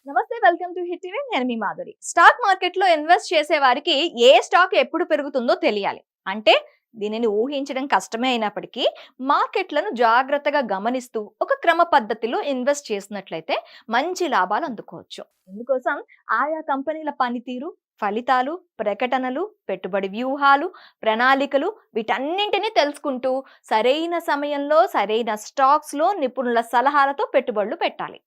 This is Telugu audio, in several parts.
నమస్తే, వెల్కమ్ టు హిట్ టీవీ. నేను మీ మాధురి. స్టాక్ మార్కెట్ లో ఇన్వెస్ట్ చేసే వారికి ఏ స్టాక్ ఎప్పుడు పెరుగుతుందో తెలియాలి. అంటే దీనిని ఊహించడం కష్టమే అయినప్పటికీ మార్కెట్లను జాగ్రత్తగా గమనిస్తూ ఒక క్రమ పద్ధతిలో ఇన్వెస్ట్ చేసినట్లయితే మంచి లాభాలు అందుకోవచ్చు. ఇందుకోసం ఆయా కంపెనీల పనితీరు, ఫలితాలు, ప్రకటనలు, పెట్టుబడి వ్యూహాలు, ప్రణాళికలు వీటన్నింటినీ తెలుసుకుంటూ సరైన సమయంలో సరైన స్టాక్స్ లో నిపుణుల సలహాలతో పెట్టుబడులు పెట్టాలి.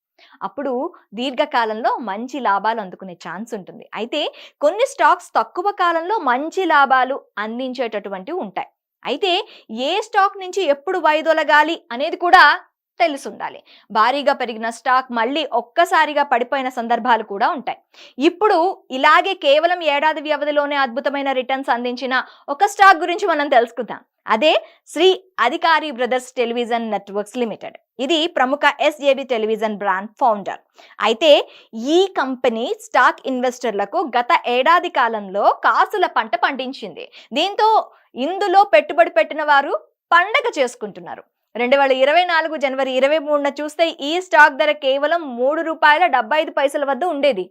అప్పుడు దీర్ఘకాలంలో మంచి లాభాలు అందుకునే ఛాన్స్ ఉంటుంది. అయితే కొన్ని స్టాక్స్ తక్కువ కాలంలో మంచి లాభాలు అందించేటటువంటివి ఉంటాయి. అయితే ఏ స్టాక్ నుంచి ఎప్పుడు వైదొలగాలి అనేది కూడా తెలుసుండాలి. భారీగా పెరిగిన స్టాక్ మళ్ళీ ఒక్కసారిగా పడిపోయిన సందర్భాలు కూడా ఉంటాయి. ఇప్పుడు ఇలాగే కేవలం ఏడాది వ్యవధిలోనే అద్భుతమైన రిటర్న్స్ అందించిన ఒక స్టాక్ గురించి మనం తెలుసుకుందాం. అదే శ్రీ అధికారి బ్రదర్స్ టెలివిజన్ నెట్వర్క్స్ లిమిటెడ్. ఇది ప్రముఖ SJB టెలివిజన్ బ్రాండ్ ఫౌండర్. అయితే ఈ కంపెనీ స్టాక్ ఇన్వెస్టర్లకు గత ఏడాది కాలంలో కాసుల పంట పండించింది. దీంతో ఇందులో పెట్టుబడి పెట్టిన వారు పండగ చేసుకుంటున్నారు. 2024 జనవరి 23న చూస్తే ఈ స్టాక్ ధర కేవలం ₹3.75 వద్ద ఉండేది.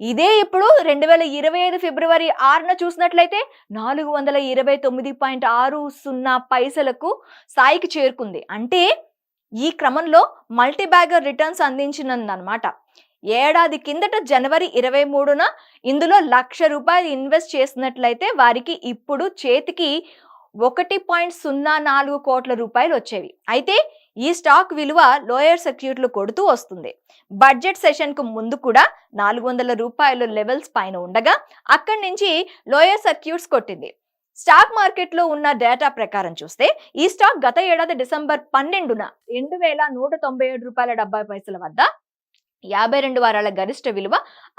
ఇదే ఇప్పుడు 2025 ఫిబ్రవరి 6న చూసినట్లయితే 429.60 స్థాయికి చేరుకుంది. అంటే ఈ క్రమంలో మల్టీ బ్యాగర్ రిటర్న్స్ అందించినందనమాట. ఏడాది కిందట జనవరి 23న ఇందులో ₹1,00,000 ఇన్వెస్ట్ చేసినట్లయితే వారికి ఇప్పుడు చేతికి 1.04 కోట్ల రూపాయలు వచ్చేవి. అయితే ఈ స్టాక్ విలువ లోయర్ సర్క్యూట్లు కొడుతూ వస్తుంది. బడ్జెట్ సెషన్ కు ముందు కూడా ₹400 లెవెల్స్ పైన ఉండగా అక్కడి నుంచి లోయర్ సర్క్యూట్స్ కొట్టింది. స్టాక్ మార్కెట్ లో ఉన్న డేటా ప్రకారం చూస్తే ఈ స్టాక్ గత ఏడాది డిసెంబర్ 12న ₹2,197.70 వద్ద 52 వారాల గరిష్ట విలువ.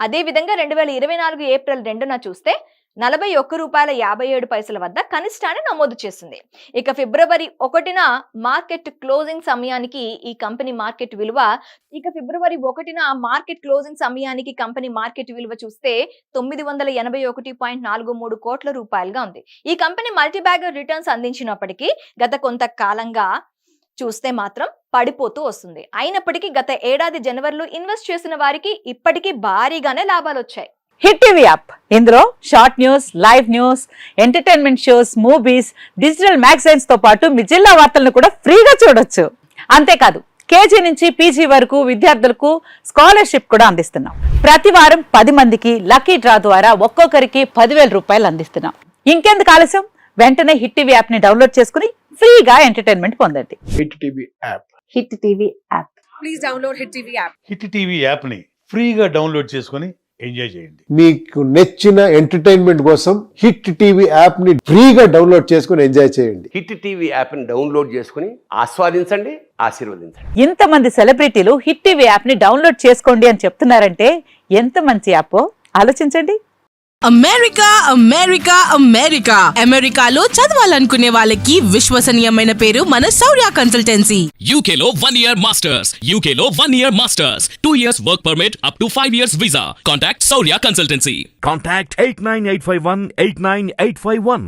అదే విధంగా 2024 ఏప్రిల్ 2న చూస్తే ₹41.57 వద్ద కనిష్టాన్ని నమోదు చేసింది. ఇక ఫిబ్రవరి 1న మార్కెట్ క్లోజింగ్ సమయానికి ఈ కంపెనీ మార్కెట్ విలువ చూస్తే ₹981.43 కోట్ల రూపాయలుగా ఉంది. ఈ కంపెనీ మల్టీబ్యాగర్ రిటర్న్స్ అందించినప్పటికీ గత కొంతకాలంగా చూస్తే మాత్రం పడిపోతూ వస్తుంది. అయినప్పటికీ గత ఏడాది జనవరిలో ఇన్వెస్ట్ చేసిన వారికి ఇప్పటికీ భారీగానే లాభాలు వచ్చాయి. హిట్ టీవీ యాప్, ఇందులో short news, live news, entertainment shows, movies, digital magazines తో పాటు మీ జిల్లా వార్తలను కూడా ఫ్రీగా చూడొచ్చు. అంతేకాదు KG నుంచి PG వరకు విద్యార్థులకు స్కాలర్షిప్ కూడా అందిస్తున్నాం. ప్రతి వారం 10 మందికి లక్కీ డ్రా ద్వారా ఒక్కొక్కరికి ₹10,000 అందిస్తున్నాం. ఇంకెందుకు ఆలస్యం, వెంటనే హిట్ టీవీ యాప్ ని డౌన్లోడ్ చేసుకుని ఫ్రీగా ఎంటర్టైన్మెంట్ పొందండి. Hit TV app. Hit TV app. Please download hit TV app. Hit TV app ని ఫ్రీగా డౌన్లోడ్ చేసుకొని ఎంజాయ్ చేయండి. మీకు నచ్చిన ఎంటర్టైన్మెంట్ కోసం హిట్ టీవీ యాప్ ని ఫ్రీగా డౌన్లోడ్ చేసుకొని ఎంజాయ్ చేయండి. హిట్ టీవీ యాప్ ని డౌన్లోడ్ చేసుకుని ఆస్వాదించండి, ఆశీర్వదించండి. ఇంతమంది సెలబ్రిటీలు హిట్ టీవీ యాప్ ని డౌన్లోడ్ చేసుకోండి అని చెప్తున్నారంటే ఎంత మంచి యాప్ ఆలోచించండి. అమెరికా అమెరికా అమెరికా అమెరికాలో చదవాలనుకునే వాళ్ళకి విశ్వసనీయమైన పేరు మన శౌర్య కన్సల్టెన్సీ. UK లో 1 year masters. UK లో 1 year masters. 2 years work permit up to 5 years visa. Contact Saurya Consultancy. Contact 89851 89851.